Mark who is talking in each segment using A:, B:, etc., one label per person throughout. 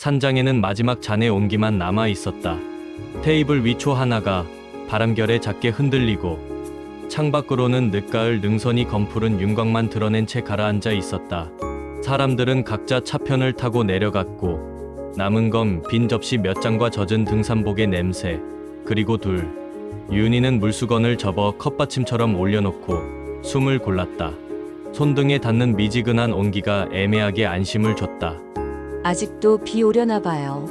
A: 산장에는 마지막 잔의 온기만 남아 있었다. 테이블 위 초 하나가 바람결에 작게 흔들리고 창밖으로는 늦가을 능선이 검푸른 윤곽만 드러낸 채 가라앉아 있었다. 사람들은 각자 차편을 타고 내려갔고 남은 건 빈 접시 몇 장과 젖은 등산복의 냄새, 그리고 윤희는 물수건을 접어 컵받침처럼 올려놓고 숨을 골랐다. 손등에 닿는 미지근한 온기가 애매하게 안심을 줬다.
B: 아직도 비 오려나 봐요.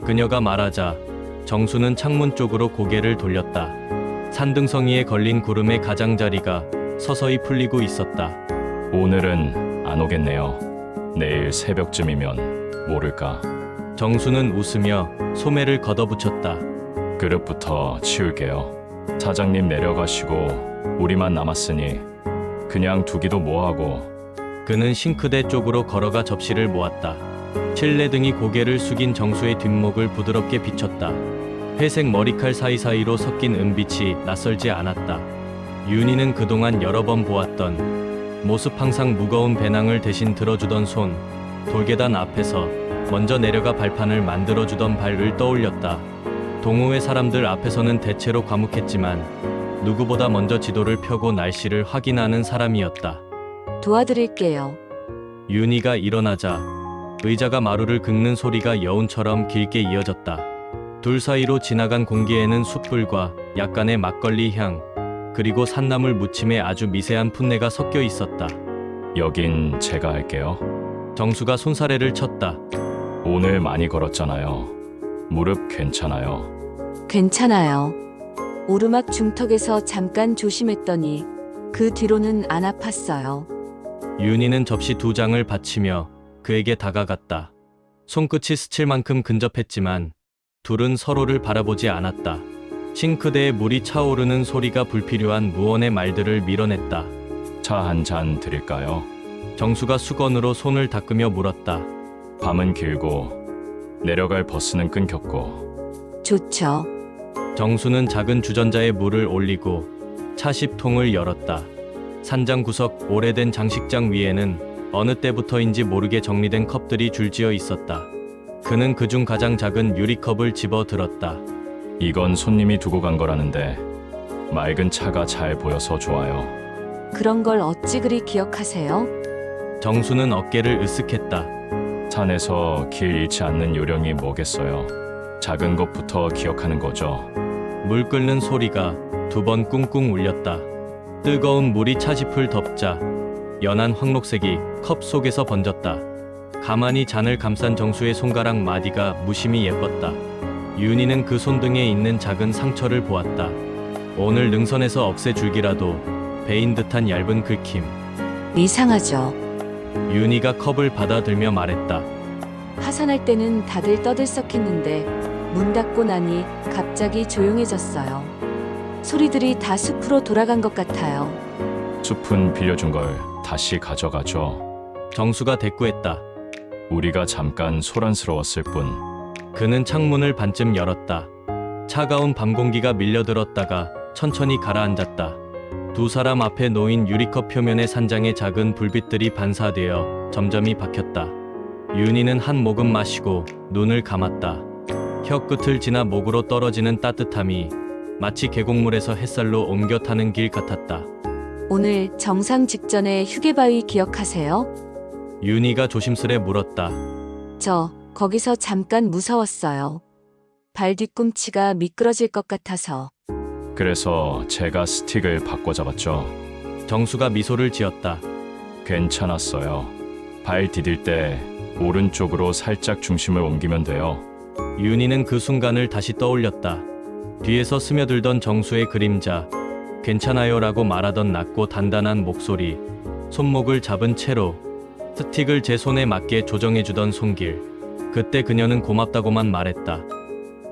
A: 그녀가 말하자 정수는 창문 쪽으로 고개를 돌렸다. 산등성이에 걸린 구름의 가장자리가 서서히 풀리고 있었다.
C: 오늘은 안 오겠네요. 내일 새벽쯤이면 모를까.
A: 정수는 웃으며 소매를 걷어붙였다.
C: 그릇부터 치울게요. 사장님 내려가시고 우리만 남았으니 그냥 두기도 뭐하고.
A: 그는 싱크대 쪽으로 걸어가 접시를 모았다. 칠레등이 고개를 숙인 정수의 뒷목을 부드럽게 비췄다. 회색 머리칼 사이사이로 섞인 은빛이 낯설지 않았다. 윤희는 그동안 여러 번 보았던 모습, 항상 무거운 배낭을 대신 들어주던 손, 돌계단 앞에서 먼저 내려가 발판을 만들어주던 발을 떠올렸다. 동호회 사람들 앞에서는 대체로 과묵했지만 누구보다 먼저 지도를 펴고 날씨를 확인하는 사람이었다.
B: 도와드릴게요.
A: 윤희가 일어나자 의자가 마루를 긁는 소리가 여운처럼 길게 이어졌다. 둘 사이로 지나간 공기에는 숯불과 약간의 막걸리 향, 그리고 산나물 무침에 아주 미세한 풋내가 섞여 있었다.
C: 여긴 제가 할게요.
A: 정수가 손사래를 쳤다.
C: 오늘 많이 걸었잖아요. 무릎 괜찮아요.
B: 괜찮아요. 오르막 중턱에서 잠깐 조심했더니 그 뒤로는 안 아팠어요.
A: 윤희는 접시 2장을 받치며 그에게 다가갔다. 손끝이 스칠 만큼 근접했지만 둘은 서로를 바라보지 않았다. 싱크대에 물이 차오르는 소리가 불필요한 무언의 말들을 밀어냈다.
C: 차 한 잔 드릴까요?
A: 정수가 수건으로 손을 닦으며 물었다.
C: 밤은 길고 내려갈 버스는 끊겼고.
B: 좋죠.
A: 정수는 작은 주전자에 물을 올리고 차십통을 열었다. 산장 구석 오래된 장식장 위에는 어느 때부터인지 모르게 정리된 컵들이 줄지어 있었다. 그는 그중 가장 작은 유리컵을 집어 들었다.
C: 이건 손님이 두고 간 거라는데 맑은 차가 잘 보여서 좋아요.
B: 그런 걸 어찌 그리 기억하세요?
A: 정수는 어깨를 으쓱했다.
C: 산에서 길 잃지 않는 요령이 뭐겠어요. 작은 것부터 기억하는 거죠.
A: 물 끓는 소리가 2번 꿍꿍 울렸다. 뜨거운 물이 차짚을 덮자 연한 황록색이 컵 속에서 번졌다. 가만히 잔을 감싼 정수의 손가락 마디가 무심히 예뻤다. 윤희는 그 손등에 있는 작은 상처를 보았다. 오늘 능선에서 억새줄기라도 베인 듯한 얇은 긁힘.
B: 이상하죠.
A: 윤희가 컵을 받아들며 말했다.
B: 하산할 때는 다들 떠들썩했는데 문 닫고 나니 갑자기 조용해졌어요. 소리들이 다 숲으로 돌아간 것 같아요.
C: 숲은 빌려준 걸 다시 가져가죠.
A: 정수가 대꾸했다.
C: 우리가 잠깐 소란스러웠을 뿐.
A: 그는 창문을 반쯤 열었다. 차가운 밤 공기가 밀려들었다가 천천히 가라앉았다. 두 사람 앞에 놓인 유리컵 표면에 산장의 작은 불빛들이 반사되어 점점이 박혔다. 윤희는 한 모금 마시고 눈을 감았다. 혀끝을 지나 목으로 떨어지는 따뜻함이 마치 계곡물에서 햇살로 옮겨 타는 길 같았다.
B: 오늘 정상 직전에 휴게바위 기억하세요?
A: 윤희가 조심스레 물었다.
B: 저 거기서 잠깐 무서웠어요. 발 뒤꿈치가 미끄러질 것 같아서.
C: 그래서 제가 스틱을 바꿔 잡았죠.
A: 정수가 미소를 지었다.
C: 괜찮았어요. 발 디딜 때 오른쪽으로 살짝 중심을 옮기면 돼요.
A: 윤희는 그 순간을 다시 떠올렸다. 뒤에서 스며들던 정수의 그림자, 괜찮아요라고 말하던 낮고 단단한 목소리, 손목을 잡은 채로 스틱을 제 손에 맞게 조정해주던 손길. 그때 그녀는 고맙다고만 말했다.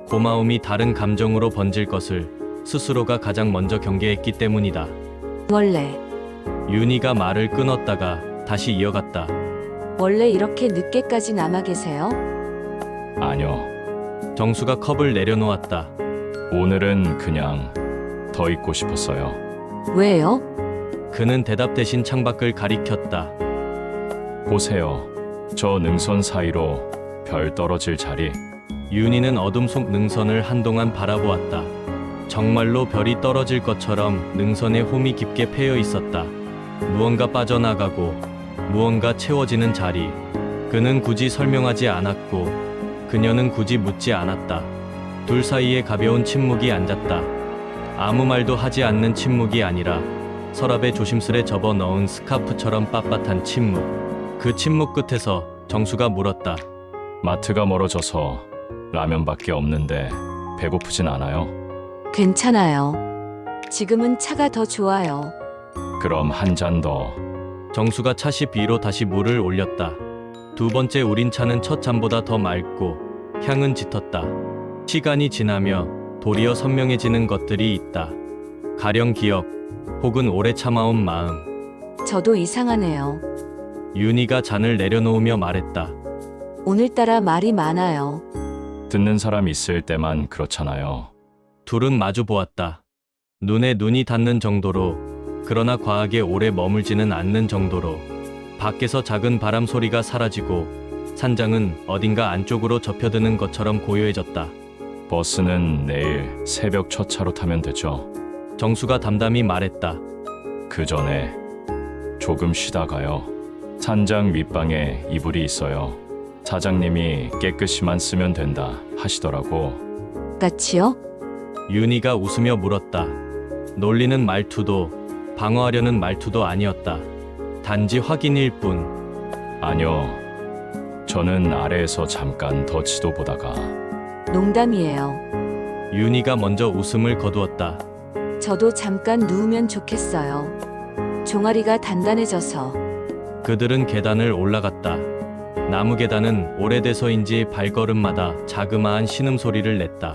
A: 고마움이 다른 감정으로 번질 것을 스스로가 가장 먼저 경계했기 때문이다.
B: 원래
A: 윤희가 말을 끊었다가 다시 이어갔다.
B: 원래 이렇게 늦게까지 남아 계세요?
C: 아니요.
A: 정수가 컵을 내려놓았다.
C: 오늘은 그냥 더 있고 싶었어요.
B: 왜요?
A: 그는 대답 대신 창밖을 가리켰다.
C: 보세요. 저 능선 사이로 별 떨어질 자리.
A: 윤희는 어둠 속 능선을 한동안 바라보았다. 정말로 별이 떨어질 것처럼 능선에 홈이 깊게 패여 있었다. 무언가 빠져나가고 무언가 채워지는 자리. 그는 굳이 설명하지 않았고 그녀는 굳이 묻지 않았다. 둘 사이에 가벼운 침묵이 앉았다. 아무 말도 하지 않는 침묵이 아니라 서랍에 조심스레 접어 넣은 스카프처럼 빳빳한 침묵. 그 침묵 끝에서 정수가 물었다.
C: 마트가 멀어져서 라면밖에 없는데 배고프진 않아요?
B: 괜찮아요. 지금은 차가 더 좋아요.
C: 그럼 한 잔 더.
A: 정수가 차시 위로 다시 물을 올렸다. 두 번째 우린 차는 첫 잔보다 더 맑고 향은 짙었다. 시간이 지나며 도리어 선명해지는 것들이 있다. 가령 기억, 혹은 오래 참아온 마음.
B: 저도 이상하네요.
A: 윤희가 잔을 내려놓으며 말했다.
B: 오늘따라 말이 많아요.
C: 듣는 사람 있을 때만 그렇잖아요.
A: 둘은 마주 보았다. 눈에 눈이 닿는 정도로, 그러나 과하게 오래 머물지는 않는 정도로. 밖에서 작은 바람 소리가 사라지고 산장은 어딘가 안쪽으로 접혀드는 것처럼 고요해졌다.
C: 버스는 내일 새벽 첫 차로 타면 되죠.
A: 정수가 담담히 말했다.
C: 그 전에 조금 쉬다가요. 산장 윗방에 이불이 있어요. 사장님이 깨끗이만 쓰면 된다 하시더라고.
B: 같이요?
A: 윤희가 웃으며 물었다. 놀리는 말투도 방어하려는 말투도 아니었다. 단지 확인일 뿐.
C: 아니요. 저는 아래에서 잠깐 더 지도 보다가.
B: 농담이에요.
A: 윤희가 먼저 웃음을 거두었다.
B: 저도 잠깐 누우면 좋겠어요. 종아리가 단단해져서.
A: 그들은 계단을 올라갔다. 나무 계단은 오래돼서인지 발걸음마다 자그마한 신음소리를 냈다.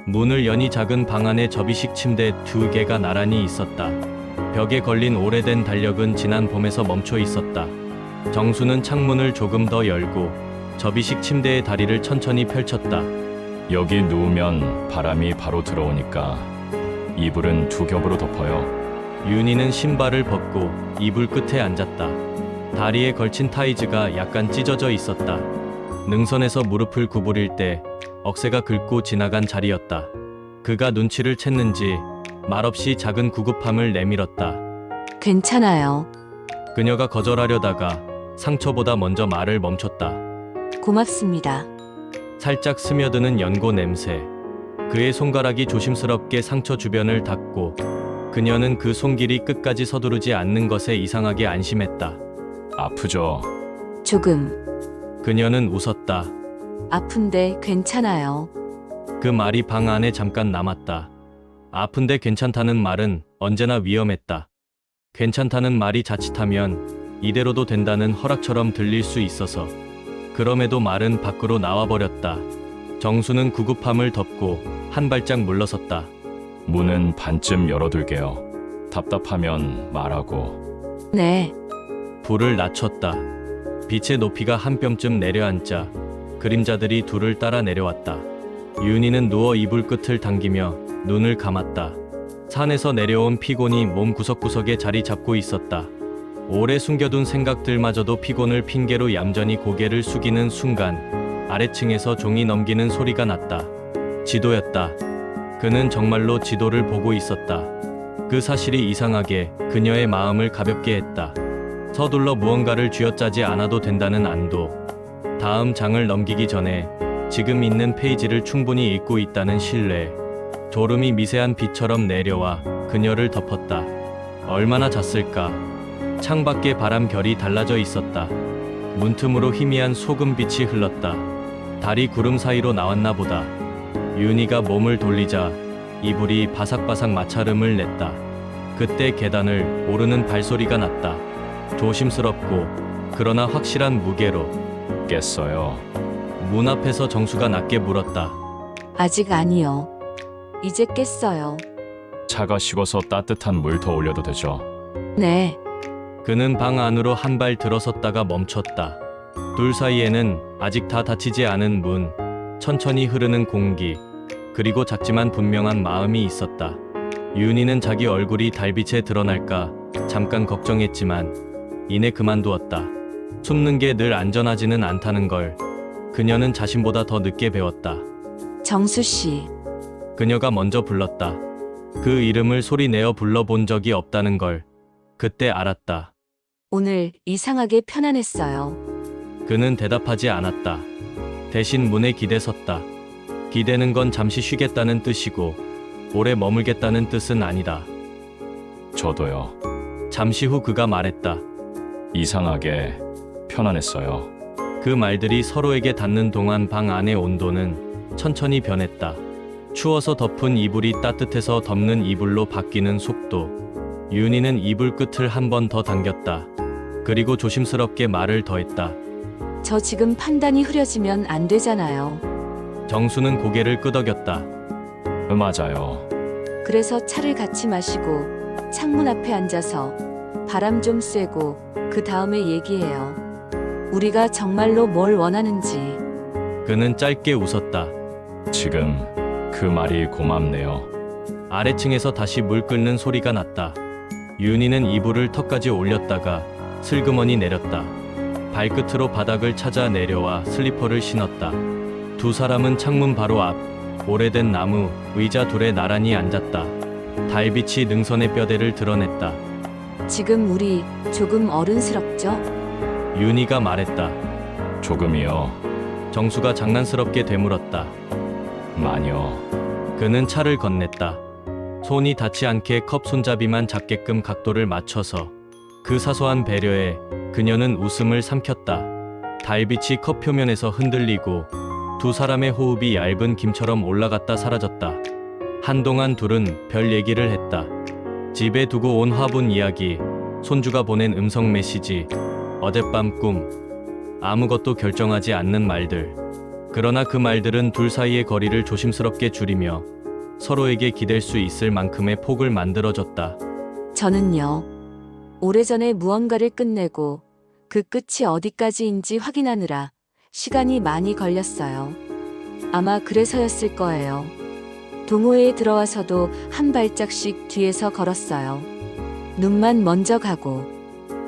A: 문을 여니 작은 방 안에 접이식 침대 2개가 나란히 있었다. 벽에 걸린 오래된 달력은 지난 봄에서 멈춰 있었다. 정수는 창문을 조금 더 열고 접이식 침대의 다리를 천천히 펼쳤다.
C: 여기 누우면 바람이 바로 들어오니까 이불은 2겹으로 덮어요.
A: 윤희는 신발을 벗고 이불 끝에 앉았다. 다리에 걸친 타이즈가 약간 찢어져 있었다. 능선에서 무릎을 구부릴 때 억새가 긁고 지나간 자리였다. 그가 눈치를 챘는지 말없이 작은 구급함을 내밀었다.
B: 괜찮아요.
A: 그녀가 거절하려다가 상처보다 먼저 말을 멈췄다.
B: 고맙습니다.
A: 살짝 스며드는 연고 냄새. 그의 손가락이 조심스럽게 상처 주변을 닦고 그녀는 그 손길이 끝까지 서두르지 않는 것에 이상하게 안심했다.
C: 아프죠?
B: 조금.
A: 그녀는 웃었다.
B: 아픈데 괜찮아요.
A: 그 말이 방 안에 잠깐 남았다. 아픈데 괜찮다는 말은 언제나 위험했다. 괜찮다는 말이 자칫하면 이대로도 된다는 허락처럼 들릴 수 있어서. 그럼에도 말은 밖으로 나와버렸다. 정수는 구급함을 덮고 한 발짝 물러섰다.
C: 문은 반쯤 열어둘게요. 답답하면 말하고.
B: 네.
A: 불을 낮췄다. 빛의 높이가 한 뼘쯤 내려앉자 그림자들이 둘을 따라 내려왔다. 윤희는 누워 이불 끝을 당기며 눈을 감았다. 산에서 내려온 피곤이 몸 구석구석에 자리 잡고 있었다. 오래 숨겨둔 생각들마저도 피곤을 핑계로 얌전히 고개를 숙이는 순간 아래층에서 종이 넘기는 소리가 났다. 지도였다. 그는 정말로 지도를 보고 있었다. 그 사실이 이상하게 그녀의 마음을 가볍게 했다. 서둘러 무언가를 쥐어짜지 않아도 된다는 안도. 다음 장을 넘기기 전에 지금 있는 페이지를 충분히 읽고 있다는 신뢰. 졸음이 미세한 비처럼 내려와 그녀를 덮었다. 얼마나 잤을까? 창밖에 바람결이 달라져 있었다. 문틈으로 희미한 소금빛이 흘렀다. 달이 구름 사이로 나왔나 보다. 윤희가 몸을 돌리자 이불이 바삭바삭 마찰음을 냈다. 그때 계단을 오르는 발소리가 났다. 조심스럽고 그러나 확실한 무게로.
C: 깼어요.
A: 문 앞에서 정수가 낮게 물었다.
B: 아직 아니요. 이제 깼어요.
C: 차가 식어서 따뜻한 물 더 올려도 되죠?
B: 네.
A: 그는 방 안으로 한 발 들어섰다가 멈췄다. 둘 사이에는 아직 다 닫히지 않은 문, 천천히 흐르는 공기, 그리고 작지만 분명한 마음이 있었다. 윤희는 자기 얼굴이 달빛에 드러날까 잠깐 걱정했지만 이내 그만두었다. 숨는 게 늘 안전하지는 않다는 걸. 그녀는 자신보다 더 늦게 배웠다.
B: 정수 씨,
A: 그녀가 먼저 불렀다. 그 이름을 소리내어 불러본 적이 없다는 걸 그때 알았다.
B: 오늘 이상하게 편안했어요.
A: 그는 대답하지 않았다. 대신 문에 기대 섰다. 기대는 건 잠시 쉬겠다는 뜻이고 오래 머물겠다는 뜻은 아니다.
C: 저도요.
A: 잠시 후 그가 말했다.
C: 이상하게 편안했어요.
A: 그 말들이 서로에게 닿는 동안 방 안의 온도는 천천히 변했다. 추워서 덮은 이불이 따뜻해서 덮는 이불로 바뀌는 속도. 윤희는 이불 끝을 한 번 더 당겼다. 그리고 조심스럽게 말을 더했다.
B: 저 지금 판단이 흐려지면 안 되잖아요.
A: 정수는 고개를 끄덕였다.
C: 맞아요.
B: 그래서 차를 같이 마시고 창문 앞에 앉아서 바람 좀 쐬고 그 다음에 얘기해요. 우리가 정말로 뭘 원하는지.
A: 그는 짧게 웃었다.
C: 지금 그 말이 고맙네요.
A: 아래층에서 다시 물 끓는 소리가 났다. 윤희는 이불을 턱까지 올렸다가 슬그머니 내렸다. 발끝으로 바닥을 찾아 내려와 슬리퍼를 신었다. 두 사람은 창문 바로 앞 오래된 나무 의자 둘에 나란히 앉았다. 달빛이 능선의 뼈대를 드러냈다.
B: 지금 우리 조금 어른스럽죠?
A: 윤희가 말했다.
C: 조금이요.
A: 정수가 장난스럽게 되물었다.
C: 많이요.
A: 그는 차를 건넸다. 손이 닿지 않게 컵 손잡이만 잡게끔 각도를 맞춰서 그 사소한 배려에 그녀는 웃음을 삼켰다. 달빛이 컵 표면에서 흔들리고 두 사람의 호흡이 얇은 김처럼 올라갔다 사라졌다. 한동안 둘은 별 얘기를 했다. 집에 두고 온 화분 이야기, 손주가 보낸 음성 메시지, 어젯밤 꿈, 아무것도 결정하지 않는 말들. 그러나 그 말들은 둘 사이의 거리를 조심스럽게 줄이며 서로에게 기댈 수 있을 만큼의 폭을 만들어줬다.
B: 저는요. 오래전에 무언가를 끝내고 그 끝이 어디까지인지 확인하느라 시간이 많이 걸렸어요. 아마 그래서였을 거예요. 동호회에 들어와서도 한 발짝씩 뒤에서 걸었어요. 눈만 먼저 가고.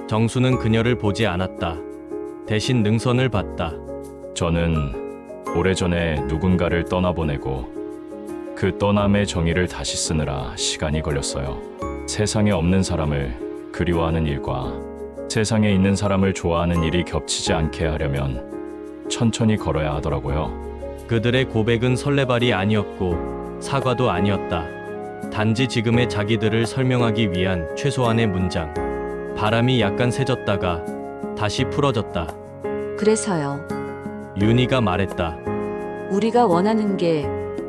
A: 정수는 그녀를 보지 않았다. 대신 능선을 봤다.
C: 저는 오래전에 누군가를 떠나보내고 그 떠남의 정의를 다시 쓰느라 시간이 걸렸어요. 세상에 없는 사람을 그리워하는 일과 세상에 있는 사람을 좋아하는 일이 겹치지 않게 하려면 천천히 걸어야 하더라고요.
A: 그들의 고백은 설레발이 아니었고 사과도 아니었다. 단지 지금의 자기들을 설명하기 위한 최소한의 문장. 바람이 약간 세졌다가 다시 풀어졌다.
B: 그래서요.
A: 윤희가 말했다.
B: 우리가 원하는 게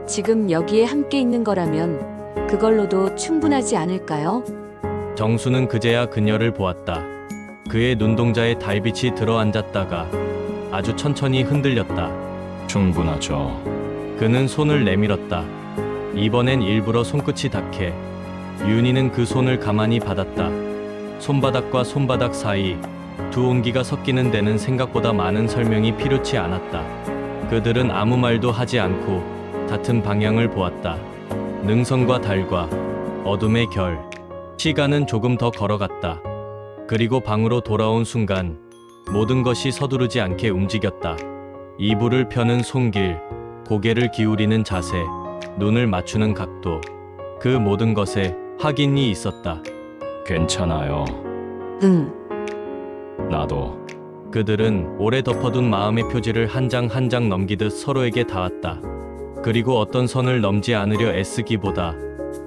B: 지금 여기에 함께 있는 거라면 그걸로도 충분하지 않을까요?
A: 정수는 그제야 그녀를 보았다. 그의 눈동자에 달빛이 들어앉았다가 아주 천천히 흔들렸다.
C: 충분하죠.
A: 그는 손을 내밀었다. 이번엔 일부러 손끝이 닿게. 윤희는 그 손을 가만히 받았다. 손바닥과 손바닥 사이 두 온기가 섞이는 데는 생각보다 많은 설명이 필요치 않았다. 그들은 아무 말도 하지 않고 같은 방향을 보았다. 능선과 달과 어둠의 결. 시간은 조금 더 걸어갔다. 그리고 방으로 돌아온 순간 모든 것이 서두르지 않게 움직였다. 이불을 펴는 손길, 고개를 기울이는 자세, 눈을 맞추는 각도. 그 모든 것에 확인이 있었다.
C: 괜찮아요.
B: 응.
C: 나도.
A: 그들은 오래 덮어둔 마음의 표지를 한 장 한 장 넘기듯 서로에게 닿았다. 그리고 어떤 선을 넘지 않으려 애쓰기보다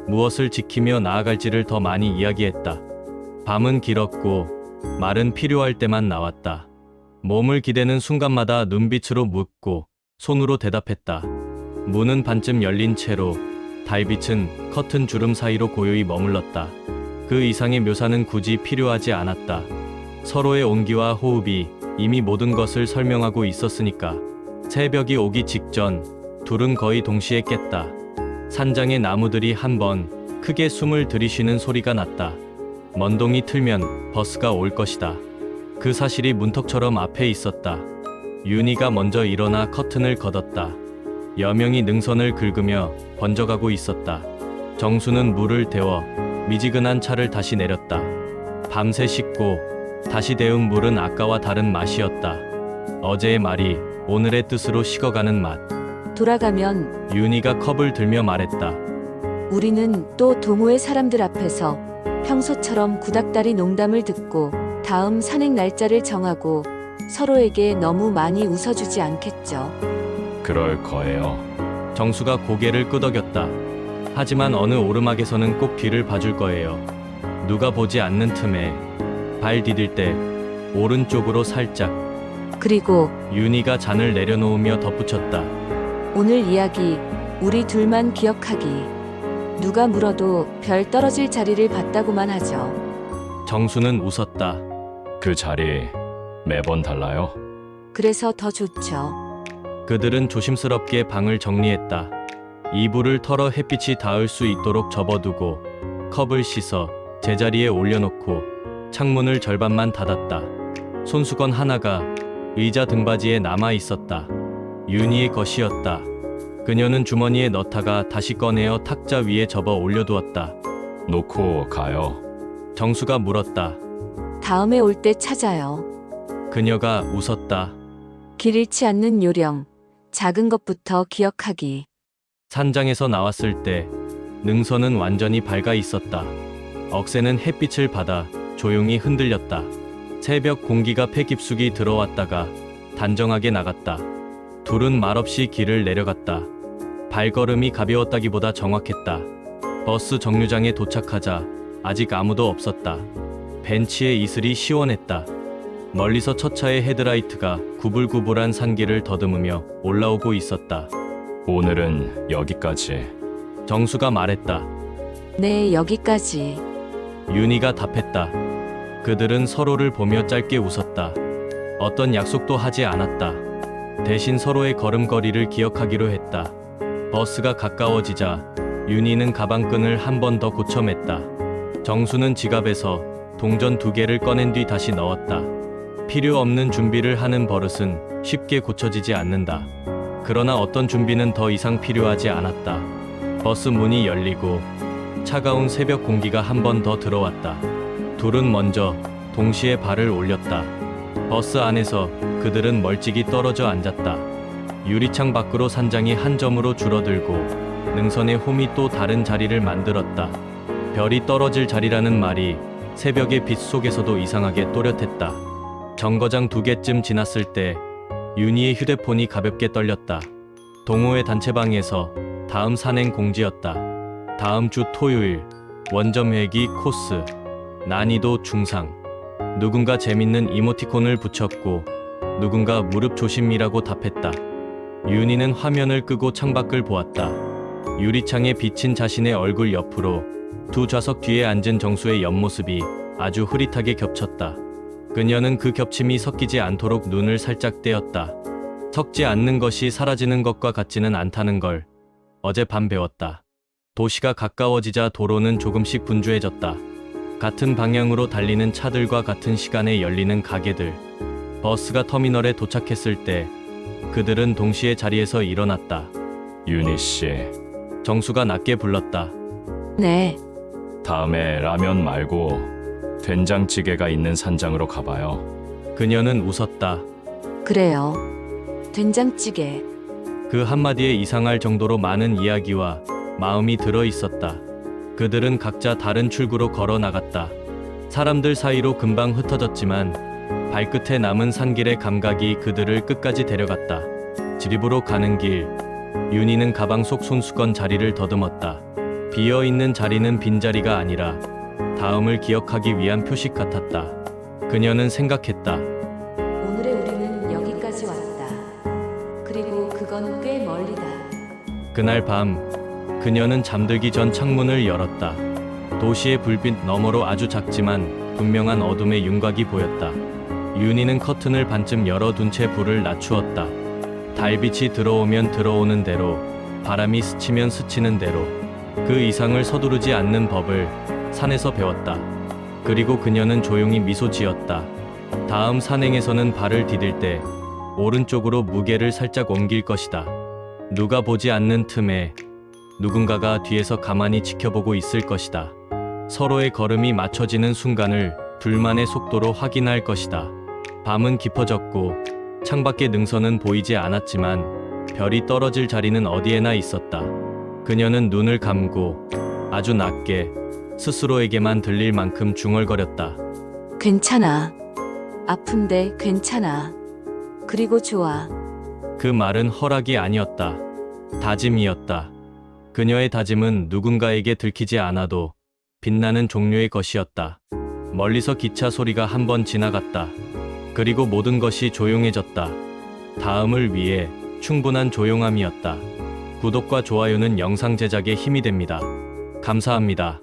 A: 무엇을 지키며 나아갈지를 더 많이 이야기했다. 밤은 길었고 말은 필요할 때만 나왔다. 몸을 기대는 순간마다 눈빛으로 묻고 손으로 대답했다. 문은 반쯤 열린 채로 달빛은 커튼 주름 사이로 고요히 머물렀다. 그 이상의 묘사는 굳이 필요하지 않았다. 서로의 온기와 호흡이 이미 모든 것을 설명하고 있었으니까. 새벽이 오기 직전 둘은 거의 동시에 깼다. 산장의 나무들이 한 번 크게 숨을 들이쉬는 소리가 났다. 먼동이 틀면 버스가 올 것이다. 그 사실이 문턱처럼 앞에 있었다. 윤희가 먼저 일어나 커튼을 걷었다. 여명이 능선을 긁으며 번져가고 있었다. 정수는 물을 데워 미지근한 차를 다시 내렸다. 밤새 씻고 다시 데운 물은 아까와 다른 맛이었다. 어제의 말이 오늘의 뜻으로 식어가는 맛.
B: 돌아가면
A: 윤희가 컵을 들며 말했다.
B: 우리는 또 동호회 사람들 앞에서 평소처럼 구닥다리 농담을 듣고 다음 산행 날짜를 정하고 서로에게 너무 많이 웃어주지 않겠죠.
C: 그럴 거예요.
A: 정수가 고개를 끄덕였다. 하지만 어느 오르막에서는 꼭 뒤를 봐줄 거예요. 누가 보지 않는 틈에 발 디딜 때 오른쪽으로 살짝.
B: 그리고
A: 윤희가 잔을 내려놓으며 덧붙였다.
B: 오늘 이야기 우리 둘만 기억하기. 누가 물어도 별 떨어질 자리를 봤다고만 하죠.
A: 정수는 웃었다.
C: 그 자리 매번 달라요?
B: 그래서 더 좋죠.
A: 그들은 조심스럽게 방을 정리했다. 이불을 털어 햇빛이 닿을 수 있도록 접어두고 컵을 씻어 제자리에 올려놓고 창문을 절반만 닫았다. 손수건 하나가 의자 등받이에 남아 있었다. 윤희의 것이었다. 그녀는 주머니에 넣다가 다시 꺼내어 탁자 위에 접어 올려두었다.
C: 놓고 가요.
A: 정수가 물었다.
B: 다음에 올 때 찾아요.
A: 그녀가 웃었다.
B: 길 잃지 않는 요령. 작은 것부터 기억하기.
A: 산장에서 나왔을 때 능선은 완전히 밝아 있었다. 억새는 햇빛을 받아 조용히 흔들렸다. 새벽 공기가 폐 깊숙이 들어왔다가 단정하게 나갔다. 둘은 말없이 길을 내려갔다. 발걸음이 가벼웠다기보다 정확했다. 버스 정류장에 도착하자 아직 아무도 없었다. 벤치의 이슬이 시원했다. 멀리서 첫 차의 헤드라이트가 구불구불한 산길을 더듬으며 올라오고 있었다.
C: 오늘은 여기까지.
A: 정수가 말했다.
B: 네, 여기까지.
A: 윤희가 답했다. 그들은 서로를 보며 짧게 웃었다. 어떤 약속도 하지 않았다. 대신 서로의 걸음걸이를 기억하기로 했다. 버스가 가까워지자 윤희는 가방끈을 한 번 더 고쳐맸다. 정수는 지갑에서 동전 2개를 꺼낸 뒤 다시 넣었다. 필요 없는 준비를 하는 버릇은 쉽게 고쳐지지 않는다. 그러나 어떤 준비는 더 이상 필요하지 않았다. 버스 문이 열리고 차가운 새벽 공기가 한 번 더 들어왔다. 둘은 먼저 동시에 발을 올렸다. 버스 안에서 그들은 멀찍이 떨어져 앉았다. 유리창 밖으로 산장이 한 점으로 줄어들고 능선의 홈이 또 다른 자리를 만들었다. 별이 떨어질 자리라는 말이 새벽의 빛 속에서도 이상하게 또렷했다. 정거장 2개쯤 지났을 때 윤희의 휴대폰이 가볍게 떨렸다. 동호회 단체방에서 다음 산행 공지였다. 다음 주 토요일 원점 회기 코스 난이도 중상. 누군가 재밌는 이모티콘을 붙였고 누군가 무릎 조심이라고 답했다. 윤희는 화면을 끄고 창밖을 보았다. 유리창에 비친 자신의 얼굴 옆으로 두 좌석 뒤에 앉은 정수의 옆모습이 아주 흐릿하게 겹쳤다. 그녀는 그 겹침이 섞이지 않도록 눈을 살짝 떼었다. 섞지 않는 것이 사라지는 것과 같지는 않다는 걸 어젯밤 배웠다. 도시가 가까워지자 도로는 조금씩 분주해졌다. 같은 방향으로 달리는 차들과 같은 시간에 열리는 가게들. 버스가 터미널에 도착했을 때 그들은 동시에 자리에서 일어났다.
C: 윤희 씨,
A: 정수가 낮게 불렀다.
B: 네,
C: 다음에 라면 말고 된장찌개가 있는 산장으로 가봐요.
A: 그녀는 웃었다.
B: 그래요. 된장찌개.
A: 그 한마디에 이상할 정도로 많은 이야기와 마음이 들어 있었다. 그들은 각자 다른 출구로 걸어 나갔다. 사람들 사이로 금방 흩어졌지만 발끝에 남은 산길의 감각이 그들을 끝까지 데려갔다. 집으로 가는 길, 윤희는 가방 속 손수건 자리를 더듬었다. 비어있는 자리는 빈자리가 아니라 다음을 기억하기 위한 표식 같았다. 그녀는 생각했다.
B: 오늘의 우리는 여기까지 왔다. 그리고 그건 꽤 멀리다.
A: 그날 밤 그녀는 잠들기 전 창문을 열었다. 도시의 불빛 너머로 아주 작지만 분명한 어둠의 윤곽이 보였다. 윤희는 커튼을 반쯤 열어둔 채 불을 낮추었다. 달빛이 들어오면 들어오는 대로, 바람이 스치면 스치는 대로 그 이상을 서두르지 않는 법을 산에서 배웠다. 그리고 그녀는 조용히 미소 지었다. 다음 산행에서는 발을 디딜 때 오른쪽으로 무게를 살짝 옮길 것이다. 누가 보지 않는 틈에 누군가가 뒤에서 가만히 지켜보고 있을 것이다. 서로의 걸음이 맞춰지는 순간을 둘만의 속도로 확인할 것이다. 밤은 깊어졌고 창밖의 능선은 보이지 않았지만 별이 떨어질 자리는 어디에나 있었다. 그녀는 눈을 감고 아주 낮게 스스로에게만 들릴 만큼 중얼거렸다.
B: 괜찮아. 아픈데 괜찮아. 그리고 좋아.
A: 그 말은 허락이 아니었다. 다짐이었다. 그녀의 다짐은 누군가에게 들키지 않아도 빛나는 종류의 것이었다. 멀리서 기차 소리가 한 번 지나갔다. 그리고 모든 것이 조용해졌다. 다음을 위해 충분한 조용함이었다. 구독과 좋아요는 영상 제작에 힘이 됩니다. 감사합니다.